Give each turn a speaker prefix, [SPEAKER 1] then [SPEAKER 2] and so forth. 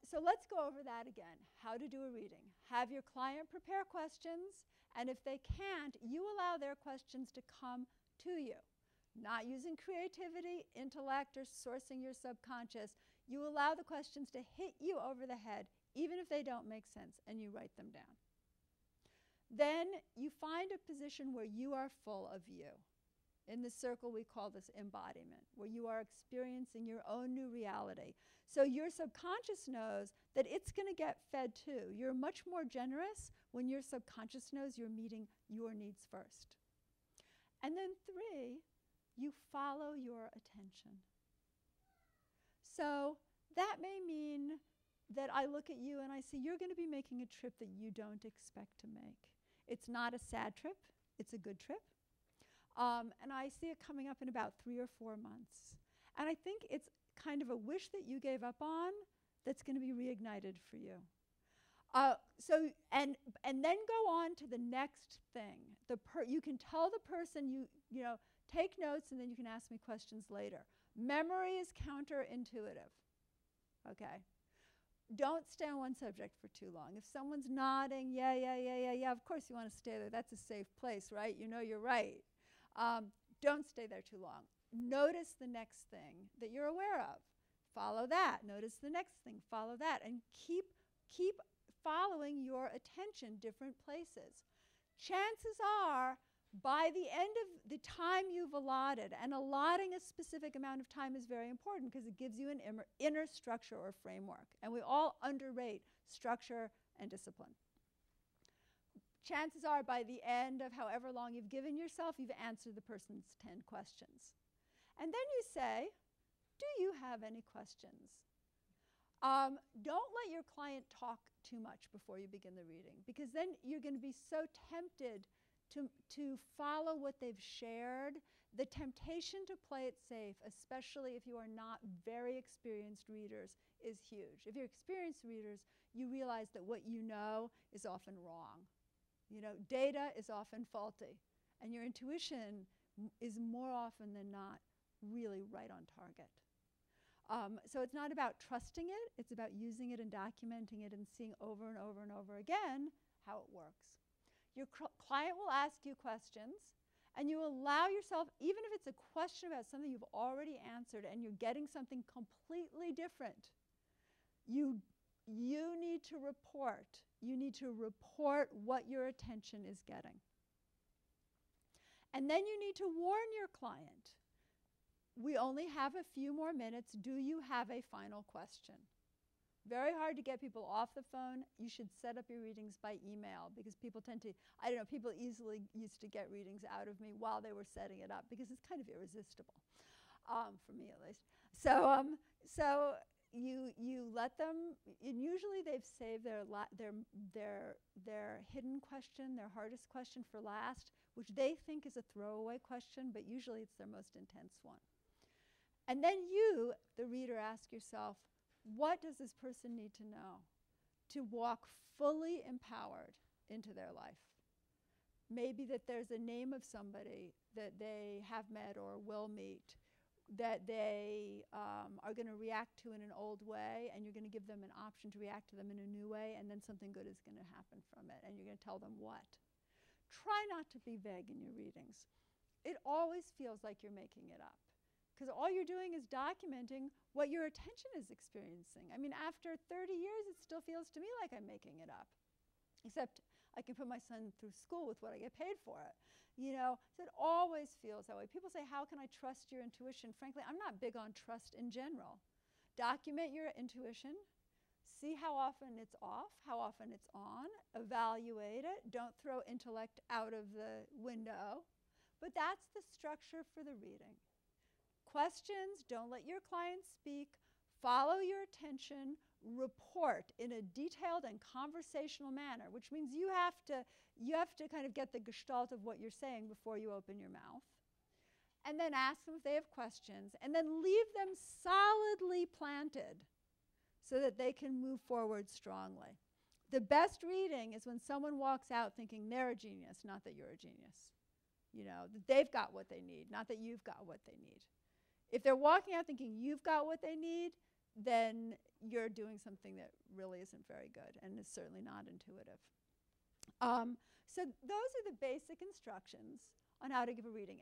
[SPEAKER 1] So let's go over that again. How to do a reading. Have your client prepare questions, and if they can't, you allow their questions to come to you. Not using creativity, intellect, or sourcing your subconscious. You allow the questions to hit you over the head, even if they don't make sense, and you write them down. Then you find a position where you are full of you. In the circle, we call this embodiment, where you are experiencing your own new reality. So your subconscious knows that it's going to get fed too. You're much more generous when your subconscious knows you're meeting your needs first. And then 3, you follow your attention. So that may mean that I look at you and I see you're going to be making a trip that you don't expect to make. It's not a sad trip. It's a good trip. And I see it coming up in about 3 or 4 months. And I think it's kind of a wish that you gave up on that's going to be reignited for you. And then go on to the next thing. You can tell the person, you know, take notes and then you can ask me questions later. Memory is counterintuitive. Okay? Don't stay on one subject for too long. If someone's nodding, yeah, of course you want to stay there. That's a safe place, right? You know you're right. Don't stay there too long. Notice the next thing that you're aware of. Follow that. Notice the next thing. Follow that. And keep following your attention different places. Chances are, by the end of the time you've allotted, and allotting a specific amount of time is very important because it gives you an inner structure or framework. And we all underrate structure and discipline. Chances are, by the end of however long you've given yourself, you've answered the person's 10 questions. And then you say, do you have any questions? Don't let your client talk too much before you begin the reading, because then you're going to be so tempted to follow what they've shared. The temptation to play it safe, especially if you are not very experienced readers, is huge. If you're experienced readers, you realize that what you know is often wrong. You know, data is often faulty, and your intuition is more often than not really right on target. So it's not about trusting it, it's about using it and documenting it and seeing over and over and over again how it works. Your client will ask you questions, and you allow yourself, even if it's a question about something you've already answered and you're getting something completely different, you need to report. You need to report what your attention is getting. And then you need to warn your client. We only have a few more minutes. Do you have a final question? Very hard to get people off the phone. You should set up your readings by email, because people tend to, I don't know, people easily used to get readings out of me while they were setting it up, because it's kind of irresistible, for me at least. So you let them, and usually they've saved their hidden question, their hardest question for last, which they think is a throwaway question, but usually it's their most intense one. And then you, the reader, ask yourself, what does this person need to know to walk fully empowered into their life? Maybe that there's a name of somebody that they have met or will meet that they are going to react to in an old way, and you're going to give them an option to react to them in a new way, and then something good is going to happen from it, and you're going to tell them what. Try not to be vague in your readings. It always feels like you're making it up, because all you're doing is documenting what your attention is experiencing. I mean, after 30 years, it still feels to me like I'm making it up. Except I can put my son through school with what I get paid for it. You know, so it always feels that way. People say, how can I trust your intuition? Frankly, I'm not big on trust in general. Document your intuition. See how often it's off, how often it's on. Evaluate it. Don't throw intellect out of the window. But that's the structure for the reading. Questions, don't let your client speak. Follow your attention. Report in a detailed and conversational manner, which means you have to kind of get the gestalt of what you're saying before you open your mouth. And then ask them if they have questions, and then leave them solidly planted so that they can move forward strongly. The best reading is when someone walks out thinking they're a genius, not that you're a genius. You know, that they've got what they need, not that you've got what they need. If they're walking out thinking you've got what they need, then you're doing something that really isn't very good and is certainly not intuitive. So those are the basic instructions on how to give a reading.